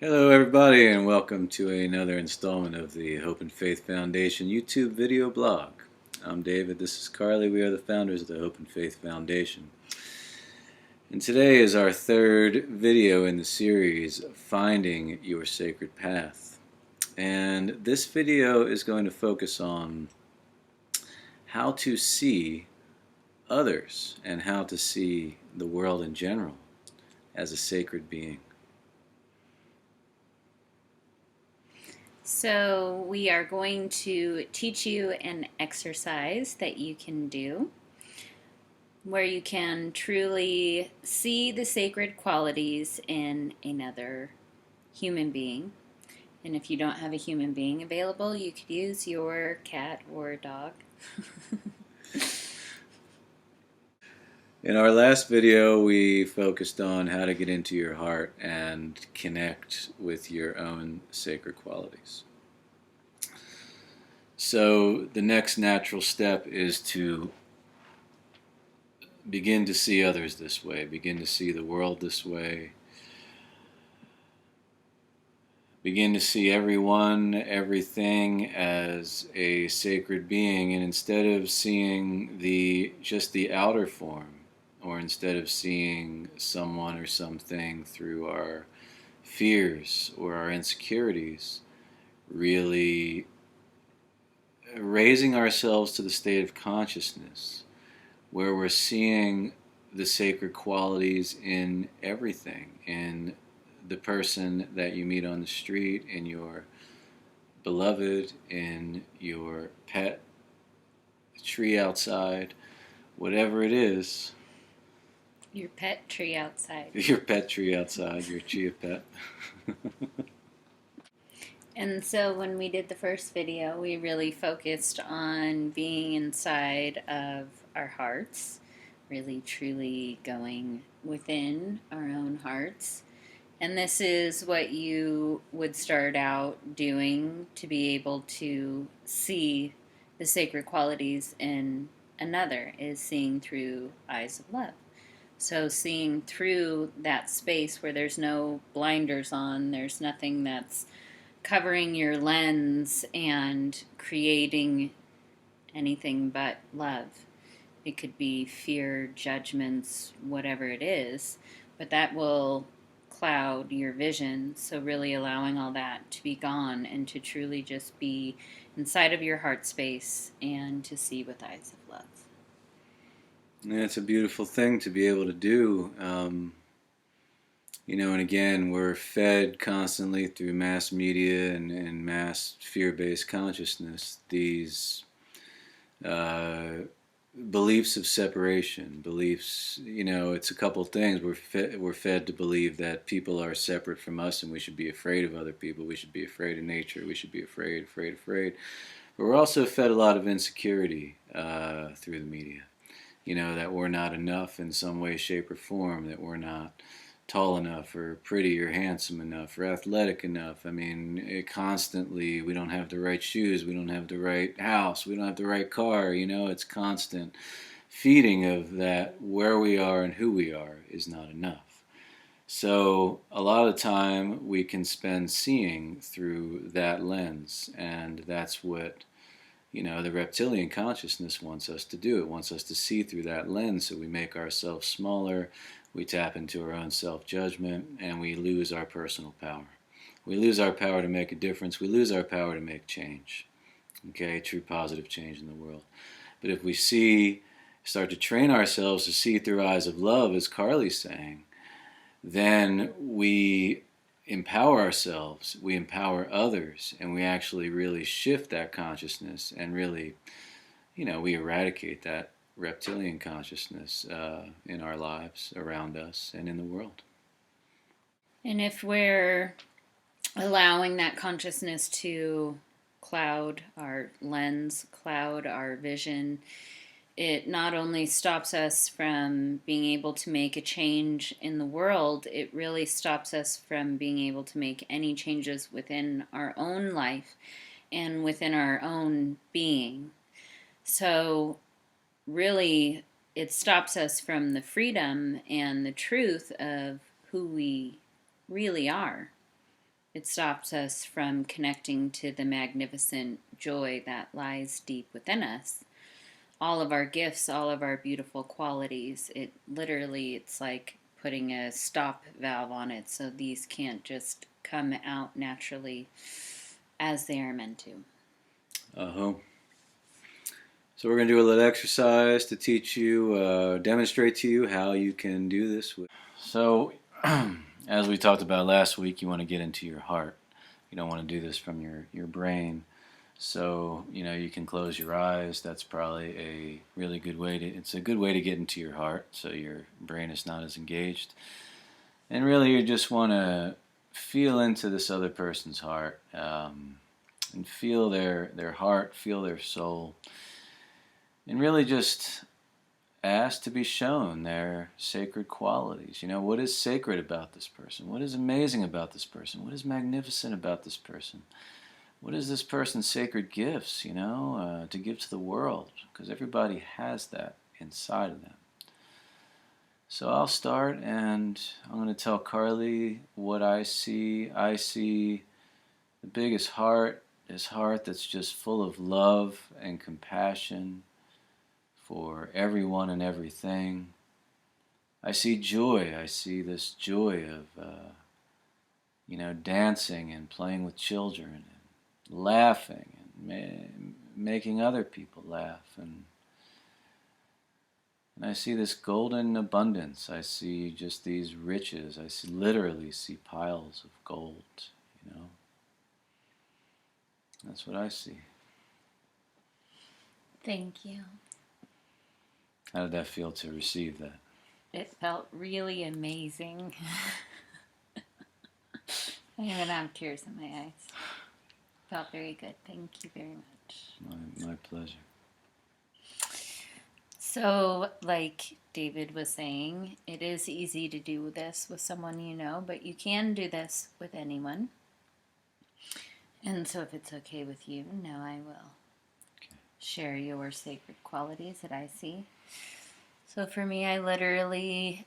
Hello, everybody, and welcome to another installment of the Hope and Faith Foundation YouTube video blog. I'm David, this is Carly. We are the founders of the Hope and Faith Foundation. And today is our third video in the series, Finding Your Sacred Path. And this video is going to focus on how to see others and how to see the world in general as a sacred being. So we are going to teach you an exercise that you can do where you can truly see the sacred qualities in another human being. And if you don't have a human being available, you could use your cat or dog. In our last video, we focused on how to get into your heart and connect with your own sacred qualities. So the next natural step is to begin to see others this way, begin to see the world this way, begin to see everyone, everything as a sacred being, and instead of seeing just the outer form, or instead of seeing someone or something through our fears or our insecurities, really raising ourselves to the state of consciousness where we're seeing the sacred qualities in everything, in the person that you meet on the street, in your beloved, in your pet, tree outside, whatever it is. Your pet tree outside. Your pet tree outside, your chia pet. And so when we did the first video, we really focused on being inside of our hearts, really truly going within our own hearts. And this is what you would start out doing to be able to see the sacred qualities in another, is seeing through eyes of love. So seeing through that space where there's no blinders on, there's nothing that's covering your lens and creating anything but love. It could be fear, judgments, whatever it is, but that will cloud your vision. So really allowing all that to be gone and to truly just be inside of your heart space and to see with eyes of love. And it's a beautiful thing to be able to do. And again, we're fed constantly through mass media and mass fear-based consciousness these beliefs of separation, beliefs, it's a couple things. We're fed to believe that people are separate from us and we should be afraid of other people. We should be afraid of nature. We should be afraid. But we're also fed a lot of insecurity through the media. That we're not enough in some way, shape, or form, that we're not tall enough or pretty or handsome enough or athletic enough. I mean, constantly, we don't have the right shoes, we don't have the right house, we don't have the right car. It's constant feeding of that where we are and who we are is not enough. So a lot of time we can spend seeing through that lens, and that's what the reptilian consciousness wants us to do. It wants us to see through that lens, so we make ourselves smaller, we tap into our own self-judgment, and we lose our personal power. We lose our power to make a difference. We lose our power to make change. Okay, true positive change in the world. But if we start to train ourselves to see through eyes of love, as Carly's saying, then we empower ourselves, we empower others, and we actually really shift that consciousness and really, we eradicate that reptilian consciousness in our lives, around us, and in the world. And if we're allowing that consciousness to cloud our lens, cloud our vision, it not only stops us from being able to make a change in the world, it really stops us from being able to make any changes within our own life and within our own being. So really, it stops us from the freedom and the truth of who we really are. It stops us from connecting to the magnificent joy that lies deep within us. All of our gifts, all of our beautiful qualities, it literally, it's like putting a stop valve on it so these can't just come out naturally as they are meant to. Uh-huh. So we're going to do a little exercise to teach you, demonstrate to you how you can do this. So, as we talked about last week, you want to get into your heart. You don't want to do this from your brain. So, you can close your eyes. That's probably a really good way it's a good way to get into your heart so your brain is not as engaged. And really, you just want to feel into this other person's heart, and feel their heart, feel their soul, and really just ask to be shown their sacred qualities. What is sacred about this person? What is amazing about this person? What is magnificent about this person? What is this person's sacred gifts, to give to the world? Because everybody has that inside of them. So I'll start, and I'm going to tell Carly what I see. I see the biggest heart, this heart that's just full of love and compassion for everyone and everything. I see joy. I see this joy of, dancing and playing with children and laughing and making other people laugh. And I see this golden abundance. I see just these riches. I literally see piles of gold, That's what I see. Thank you. How did that feel to receive that? It felt really amazing. I even have tears in my eyes. Felt very good. Thank you very much. My pleasure. So, like David was saying, it is easy to do this with someone you know, but you can do this with anyone. And so, if it's okay with you, now I will share your sacred qualities that I see. So, for me, I literally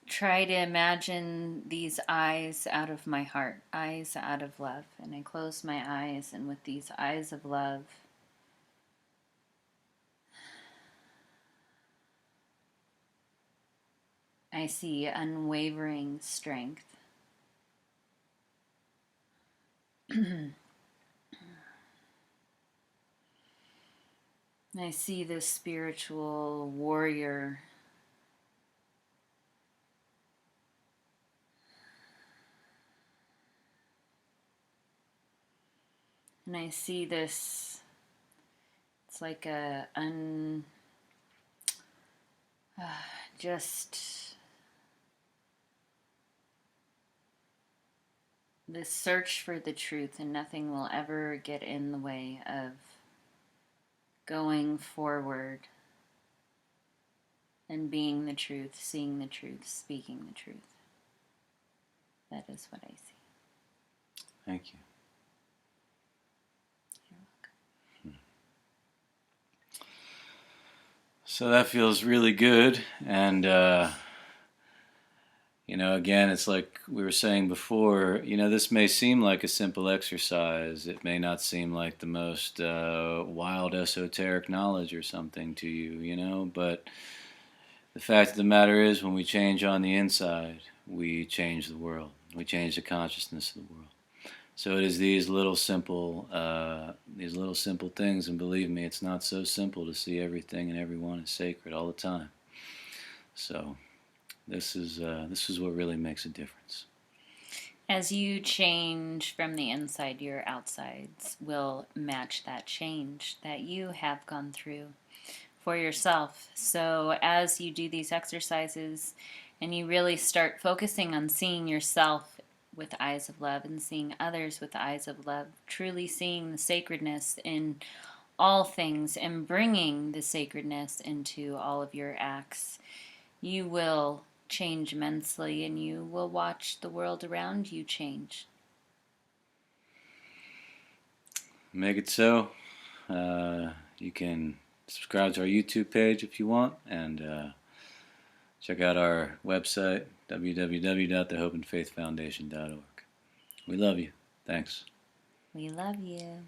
try to imagine these eyes out of my heart, eyes out of love. And I close my eyes, and with these eyes of love, I see unwavering strength. I see this spiritual warrior and I see this, it's like a just this search for the truth, and nothing will ever get in the way of going forward and being the truth, seeing the truth, speaking the truth. That is what I see. Thank you. You're welcome. So that feels really good, and again, it's like we were saying before, this may seem like a simple exercise. It may not seem like the most wild esoteric knowledge or something to you, but the fact of the matter is, when we change on the inside, we change the world. We change the consciousness of the world. So it is these little simple things, and believe me, it's not so simple to see everything and everyone as sacred all the time. So this is what really makes a difference. As you change from the inside, your outsides will match that change that you have gone through for yourself. So as you do these exercises and you really start focusing on seeing yourself with eyes of love and seeing others with eyes of love, truly seeing the sacredness in all things and bringing the sacredness into all of your acts, you will change immensely, and you will watch the world around you change. Make it so. You can subscribe to our YouTube page if you want, and check out our website, www.thehopeandfaithfoundation.org. We love you. Thanks. We love you.